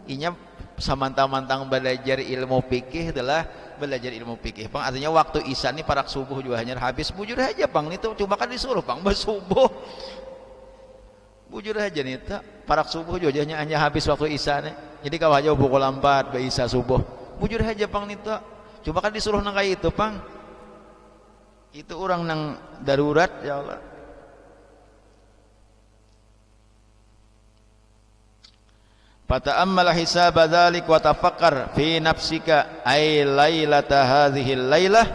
inya samantang-mantang belajar ilmu fikih adalah belajar ilmu fikih pang artinya waktu isya ini parak subuh juga hanya habis bujur aja pang itu cuma kan disuruh pang bersubuh bujur aja nih tak parak subuh jojanya hanya habis waktu isya nih. Jadi kalau aja pukul 4 be isya subuh bujur aja pang nih tak. Cuma kan disuruh nang kayak itu pang. Itu orang nang darurat ya Allah. Fata'ammal hisaba dzalik wa tafakkar fi nafsika ay lailata hadhihi lailah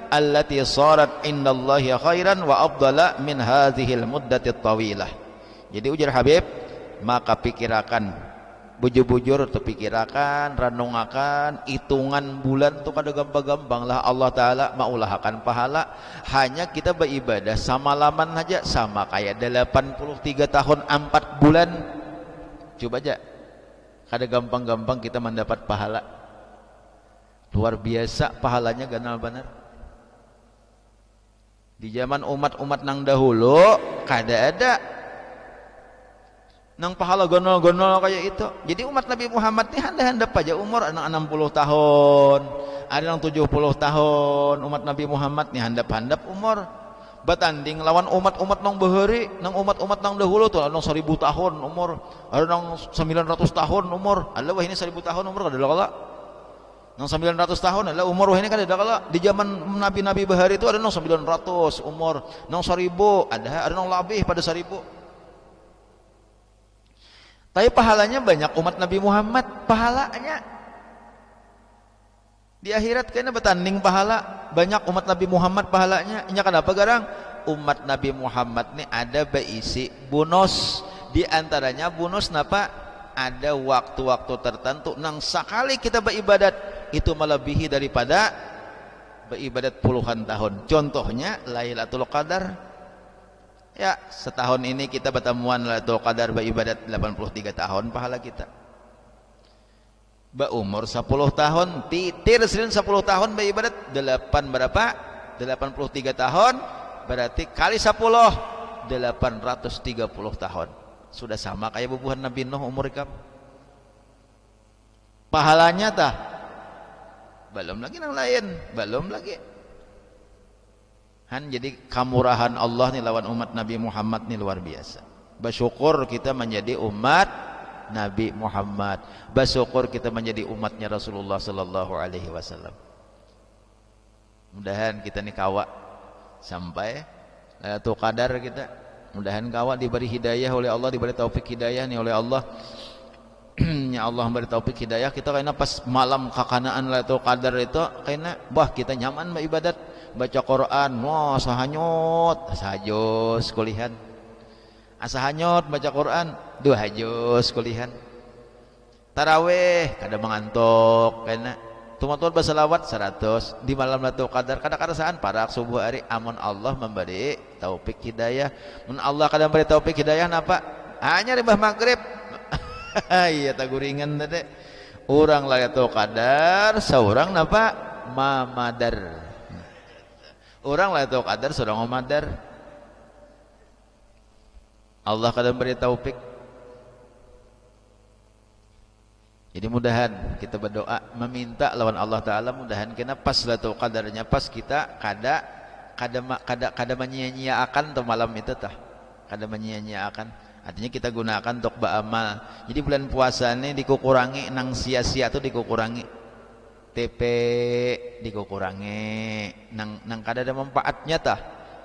allati sarat indallahi khairan wa afdala min hadhihi muddati tawilah. Jadi ujar Habib, maka pikirakan bujur-bujur tu pikirakan, renungakan hitungan bulan tu kada gampang-gampang lah Allah Ta'ala maulahakan pahala. Hanya kita beribadah samalaman aja sama kayak 83 tahun 4 bulan. Coba aja, kada gampang-gampang kita mendapat pahala. Luar biasa pahalanya ganal benar. Di zaman umat-umat nang dahulu kada ada nang pahala gonol-gonol kayak itu. Jadi umat Nabi Muhammad ini handap-handap aja umur anak 60 tahun, ada yang 70 tahun. Umat Nabi Muhammad nih handap-handap umur batanding lawan umat-umat nang bahari, nang umat-umat nang dahulu tuh nang 1000 tahun umur, ada nang 900 tahun umur. Allah wah ini 1000 tahun umur kada kala. Nang 900 tahun adalah umur wah ini kada kala. Di zaman nabi-nabi bahari itu ada nang 900 umur, nang 1000 ada nang lebih pada 1000. Tapi pahalanya banyak umat Nabi Muhammad pahalanya di akhirat kayaknya bertanding pahala banyak umat Nabi Muhammad pahalanya. Nya kenapa garang umat Nabi Muhammad ini ada berisi bonus, di antaranya bonus napa ada waktu-waktu tertentu nang sekali kita beribadat itu melebihi daripada beribadat puluhan tahun. Contohnya Lailatul Qadar. Ya, setahun ini kita bertemuan Lailatul Qadar beribadat 83 tahun pahala kita. Umur 10 tahun, titir silin 10 tahun beribadat 8 berapa? 83 tahun, berarti kali 10 830 tahun. Sudah sama kayak bubuhan Nabi Nuh umur ikam. Pahalanya tah belum lagi yang lain, belum lagi. Jadi kemurahan Allah nih lawan umat Nabi Muhammad nih luar biasa. Bersyukur kita menjadi umat Nabi Muhammad. Bersyukur kita menjadi umatnya Rasulullah sallallahu alaihi wasallam. Mudahan kita nih kawa sampai Lailatul Qadar kita. Mudahan kawa diberi hidayah oleh Allah, diberi taufik hidayah nih oleh Allah. Ya Allah memberi taufik hidayah kita kayaknya pas malam kakanaan Lailatul Qadar itu kayaknya bah kita nyaman beribadat. Baca Quran, wah sahanyot, sahajos kulihan. Asahanyot baca Quran, 2 hajos kulihan. Tarawih kada mengantuk karena tumatun berselawat 100 di malam Lailatul Qadar. Kada-kadasaan parak subuh hari amun Allah memberi taufik hidayah. Mun Allah kada memberi taufik hidayah napa? Hanya rimbah maghrib. Iya taguringan tadi. Urang Lailatul Qadar, saurang napa? Mamadar. Orang Lailatul Qadar seorang Mamadar. Allah kadang beri taufik. Jadi mudahan kita berdoa meminta lawan Allah Ta'ala mudahan kena pas Lailatul Qadarnya pas kita kada menyia-nyiakan tuh malam itu tah. Kada menyia-nyiakan. Artinya kita gunakan untuk beramal. Jadi bulan puasa ini dikurangi nang sia-sia tuh dikurangi. TP dikurangi nang kada ada manfaatnya tah.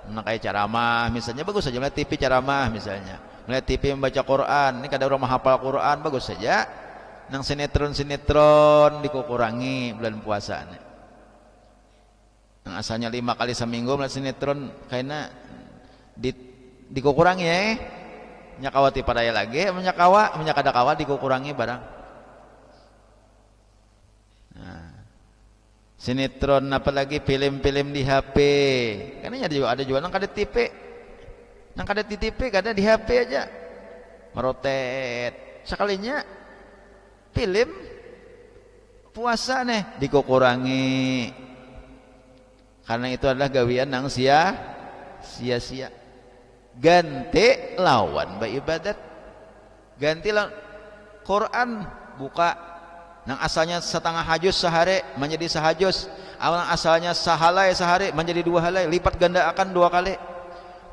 Nang kayak ceramah misalnya bagus saja melihat TV ceramah misalnya. Melihat TV membaca Quran, ini kada orang menghafal Quran bagus saja. Nang sinetron dikurangi bulan puasa ini. Nang asalnya 5 kali seminggu melihat sinetron kayaknya dikurangi ya. Nya kawati paraya lagi, nya kada kawa dikurangi barang. Nah, sinetron apalagi film-film di HP karena ada juga nang kada TV nang kada di TV kada di HP aja merotet sekalinya film puasa nih dikurangi karena itu adalah gawian nang sia-sia. Ganti lawan beribadat, ganti lawan Quran buka nang asalnya setengah hajus sehari menjadi sehajus, asalnya sahalai sehari menjadi 2 halai, lipat ganda akan 2 kali.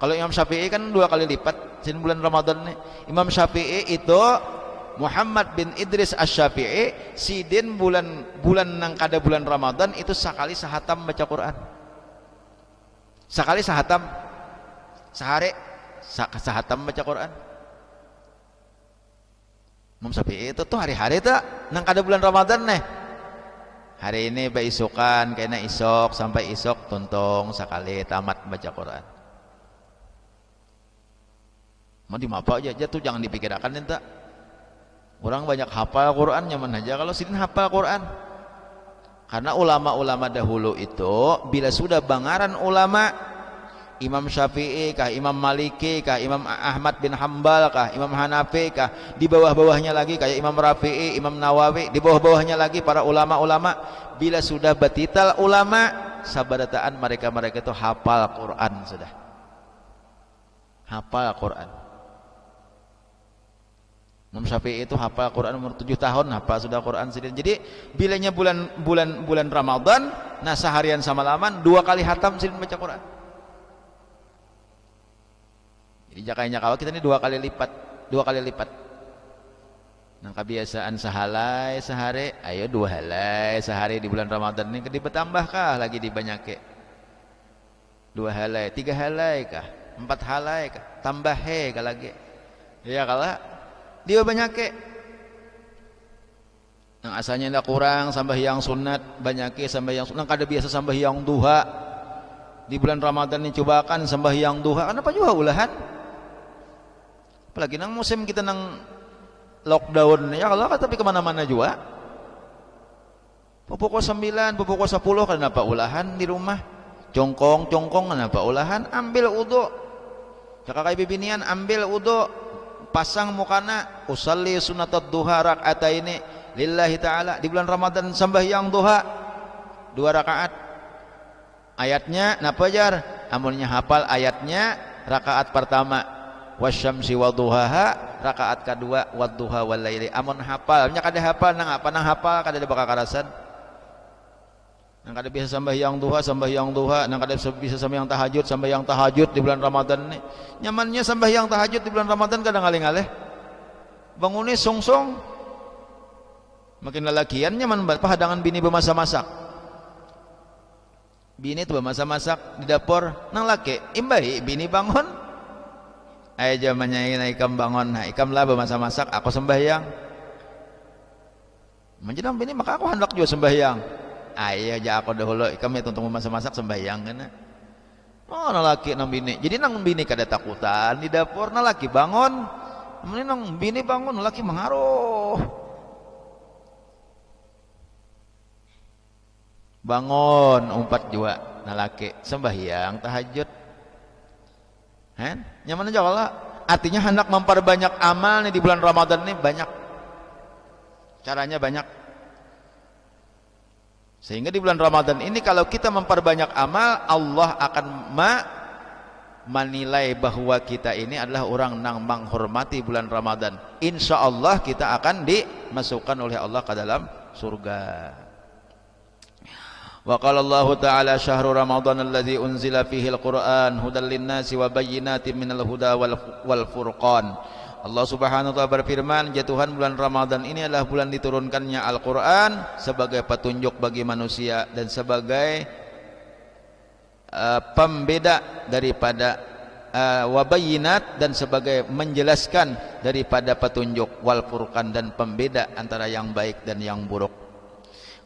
Kalau Imam Syafi'i kan 2 kali lipat, sin bulan Ramadan nih. Imam Syafi'i itu Muhammad bin Idris Asy-Syafi'i sidin bulan nang kada bulan Ramadan itu sekali sahatam baca Quran. Sekali sahatam sehari sahatam baca Quran. Imam Syafi'i itu tuh hari-hari tuh nang kada bulan Ramadan nih. Hari ini baisukan kayaknya isok sampai isok tuntung sekali tamat baca Quran. Mau dimapa aja tuh jangan dipikirkan ente. Orang banyak hafal Quran nyaman aja kalau sidin hafal Quran. Karena ulama-ulama dahulu itu bila sudah bangaran ulama Imam Syafi'i kah, Imam Maliki kah, Imam Ahmad bin Hambal kah, Imam Hanafi kah, di bawah-bawahnya lagi kayak Imam Rafi'i, Imam Nawawi, di bawah-bawahnya lagi para ulama-ulama, bila sudah batital ulama sabarataan mereka itu hafal Quran sudah. Hafal Quran. Imam Syafi'i itu hafal Quran umur 7 tahun, hafal sudah Quran sidin. Jadi bilanya bulan Ramadan, nah seharian sama laman 2 kali hatam sidin baca Quran. Jadi jakainya kalau kita ini 2 kali lipat. Nah kebiasaan sehalai sehari, ayo 2 halai sehari di bulan Ramadan ini ditambah kah lagi dibanyake? 2 halai, 3 halai kah? 4 halai kah? Tambah kah lagi? Ya kalau dia banyake. Yang asalnya ndak kurang sambahyang sunat banyake sambahyang sunat kada biasa sambahyang duha. Di bulan Ramadan ini cobakan sambahyang duha. Kenapa juga ulahan? Apalagi nang musim kita nang lockdown ya kalau tapi kemana-mana juga. Pukul 9, pukul 10 kenapa ulahan di rumah? Congkong kenapa ulahan? Ambil wudu. Kakak bibinian ambil wudu. Pasang mukana usalli sunatat duha rak'ataini lillahi ta'ala di bulan Ramadan sambahyang duha 2 rakaat. Ayatnya napa jar? Amunnya hafal ayatnya rakaat pertama wasyamsi wadduhaha, rakaat kedua wadduha walaili. Amun hafal nya kada hafal nang apa nang hafal kada ada bakal karasan. Nang kada bisa sambahyang duha, nang kada bisa sambahyang tahajud di bulan Ramadan ni. Nyamannya sambahyang tahajud di bulan Ramadan kadang ngalih-ngalih. Bangunnya song-song. Makin lalakian nyaman pahadangan bini bermasak-masak. Bini tu bermasak-masak di dapur, nang laki imbai bini bangun. Ay jamannya ikam bangun, nah ikam lah bermasak-masak, aku sembahyang. Menjenang bini maka aku hendak juga sembahyang. Ayah aja aku dahulu ikam itu untuk memasak-masak sembahyang kan. Oh nalaki nang bini. Jadi nang bini kada takutan di dapur nalaki bangun. Ini nang bini bangun nalaki mengaruh. Bangun umpat juga nalaki sembahyang tahajud. Nyaman aja kalau artinya hendak memperbanyak amal nih di bulan Ramadan nih banyak. Caranya banyak. Sehingga di bulan Ramadan ini kalau kita memperbanyak amal, Allah akan menilai bahwa kita ini adalah orang yang menghormati bulan Ramadan. Insya Allah kita akan dimasukkan oleh Allah ke dalam surga. Wa qala Allah Ta'ala syahrul Ramadan alladzi unzila fihi al-Qur'an hudan lin-nasi wa bayyinatin minal huda wal furqan. Allah Subhanahu wa taala berfirman, jatuhan bulan Ramadan ini adalah bulan diturunkannya Al-Qur'an sebagai petunjuk bagi manusia dan sebagai pembeda daripada wabayinat dan sebagai menjelaskan daripada petunjuk wal furqan dan pembeda antara yang baik dan yang buruk.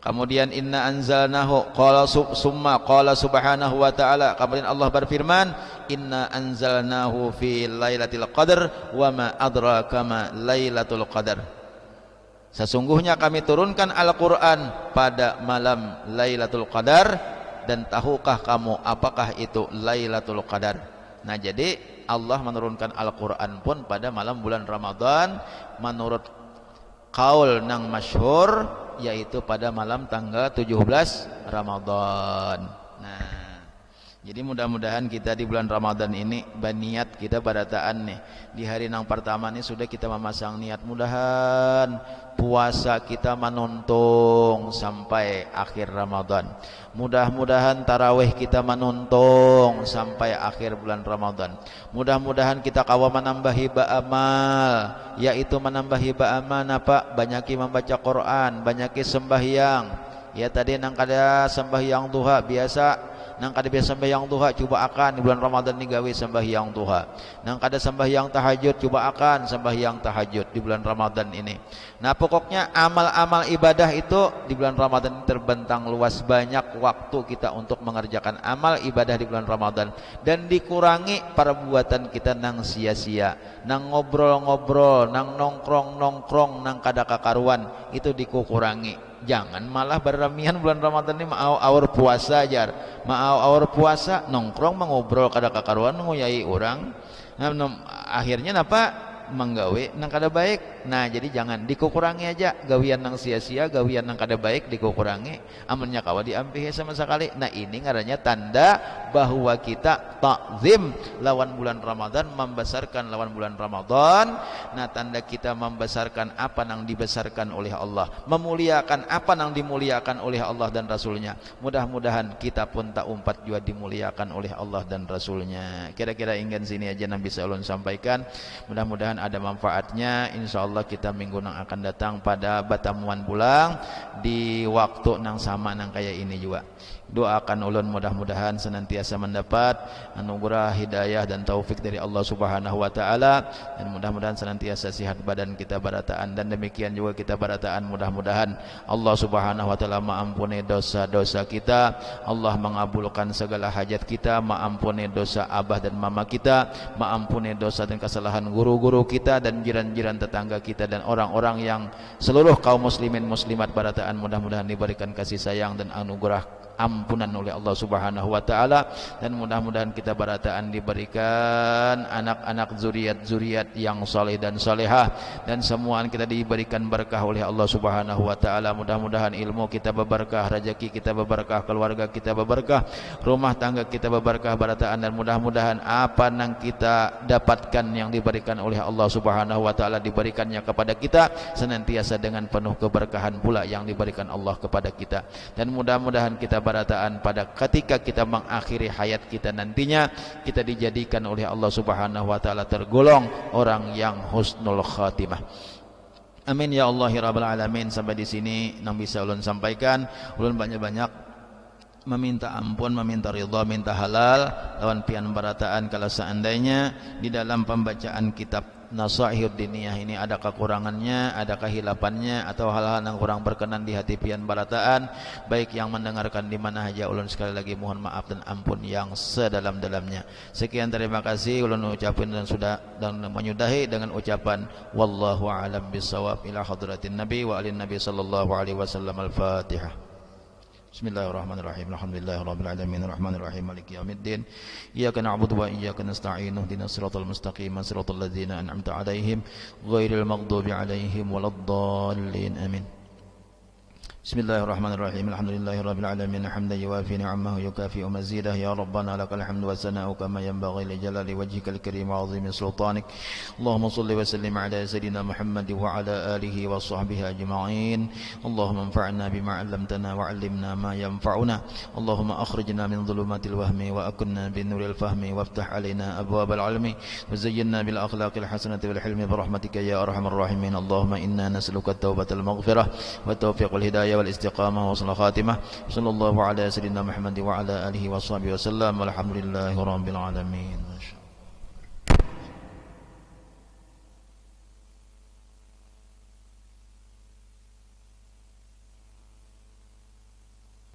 Kemudian inna anzalnahu qala subhanahu wa ta'ala, kemudian Allah berfirman inna anzalnahu fi lailatul qadar wa ma adraka ma lailatul qadar. Sesungguhnya kami turunkan Al-Qur'an pada malam Lailatul Qadar, dan tahukah kamu apakah itu Lailatul Qadar? Nah jadi Allah menurunkan Al-Qur'an pun pada malam bulan Ramadan menurut kaul nang masyhur, yaitu pada malam tanggal 17 Ramadan. Nah, Jadi mudah-mudahan kita di bulan Ramadan ini niat kita barataan nih. Di hari yang pertama nih sudah kita memasang niat, mudahan puasa kita menuntung sampai akhir Ramadan. Mudah-mudahan tarawih kita menuntung sampai akhir bulan Ramadan. Mudah-mudahan kita kawa menambah hiba amal, yaitu menambah hiba amal apa? Banyaki membaca Quran, banyaki sembahyang. Ya tadi nang kada sembahyang duha biasa, nang kada biasa sembahyang duha coba akan di bulan Ramadan ni gawe sembahyang duha. Nang kada sembahyang tahajud coba akan sembahyang tahajud di bulan Ramadan ini. Nah pokoknya amal-amal ibadah itu di bulan Ramadan ini terbentang luas, banyak waktu kita untuk mengerjakan amal ibadah di bulan Ramadan, dan dikurangi perbuatan kita nang sia-sia, nang ngobrol-ngobrol, nang nongkrong-nongkrong, nang kada kakaruan, itu dikurangi. Jangan malah berremihan bulan Ramadan ini mau awur puasa ajar, mau awur puasa nongkrong mengobrol kada kakaruan nguyai orang. Nah, akhirnya napa menggawe nang kada baik. Nah jadi jangan dikurangi aja gawian nang sia-sia, gawian nang kada baik dikurangi, amalnya kawa diampihi sama sekali. Nah ini ngarannya tanda bahwa kita takzim lawan bulan Ramadan, membesarkan lawan bulan Ramadan. Nah tanda kita membesarkan apa nang dibesarkan oleh Allah, memuliakan apa nang dimuliakan oleh Allah dan Rasulnya. Mudah-mudahan kita pun tak umpat juga dimuliakan oleh Allah dan Rasulnya. Kira-kira ingin sini aja yang bisa ulun sampaikan. Mudah-mudahan ada manfaatnya. Insyaallah kita minggu nang akan datang pada batamuan pulang di waktu nang sama nang kayak ini juga. Doakan ulun mudah-mudahan senantiasa mendapat anugerah hidayah dan taufik dari Allah Subhanahu wa taala, dan mudah-mudahan senantiasa sihat badan kita barataan, dan demikian juga kita barataan mudah-mudahan Allah Subhanahu wa taala mengampuni dosa-dosa kita, Allah mengabulkan segala hajat kita, mengampuni dosa abah dan mama kita, mengampuni dosa dan kesalahan guru-guru kita dan jiran-jiran tetangga kita dan orang-orang yang seluruh kaum muslimin muslimat barataan. Mudah-mudahan diberikan kasih sayang dan anugerah ampunan oleh Allah Subhanahu wa taala, dan mudah-mudahan kita barataan diberikan anak-anak zuriat-zuriat yang saleh dan salehah, dan semuaan kita diberikan berkah oleh Allah Subhanahu wa taala. Mudah-mudahan ilmu kita berberkah, rezeki kita berberkah, keluarga kita berberkah, rumah tangga kita berberkah barataan, dan mudah-mudahan apa yang kita dapatkan yang diberikan oleh Allah Subhanahu wa taala diberikannya kepada kita senantiasa dengan penuh keberkahan pula yang diberikan Allah kepada kita. Dan mudah-mudahan kita barataan pada ketika kita mengakhiri hayat kita nantinya, kita dijadikan oleh Allah Subhanahu wa taala tergolong orang yang husnul khatimah. Amin ya Allah ya rabbal alamin. Sampai di sini nang bisa ulun sampaikan. Ulun banyak-banyak meminta ampun, meminta ridha, minta halal lawan pian barataan kalau seandainya di dalam pembacaan kitab Nasaihud Diniyah ini ada kekurangannya, ada kehilapannya, atau hal-hal yang kurang berkenan di hati pian barataan, baik yang mendengarkan di mana saja, ulun sekali lagi mohon maaf dan ampun yang sedalam-dalamnya. Sekian, terima kasih ulun ucapin dan menyudahi dengan ucapan wallahu a'lam bissawab, ila hadratin nabi wa alin nabi sallallahu alaihi wasallam. Al-Fatihah. Bismillahirrahmanirrahim. Alhamdulillahirabbil alamin arrahmanir rahim maliki yaumiddin. Iyyaka na'budu wa iyyaka nasta'in. Ihdinas siratal mustaqim, siratal ladzina an'amta 'alaihim ghairil maghdubi 'alaihim waladdallin. Amin. Bismillahirrahmanirrahim. Alhamdulillahirabbil alamin hamdan yuwafi ni'amahu yukafi mazidah. Ya rabbana lakal hamdu wa sana'u kama yanbaghi li jalali wajhikal karim wa 'azimi sultanik. Allahumma shalli wa sallim ala sayidina Muhammad wa ala alihi wa sahbihi ajma'in. Allahumma anfa'na bima 'allamtana wa 'allimna ma yanfa'una. Allahumma akhrijna min dhulumatil wahmi wa akunna bin nuril fahmi waftah 'alaina abwabal 'ilmi wa zayyinna bil akhlaqil hasanati wal hilmi bi rahmatika ya arhamar rahimin. Allahumma inna nas'aluka at-taubatal maghfirah wa tawfiqal hidayah والاستقامة وحسن الخاتمة. صلى الله على سيدنا محمد وعلى آله وصحبه وسلم والحمد لله رب العالمين.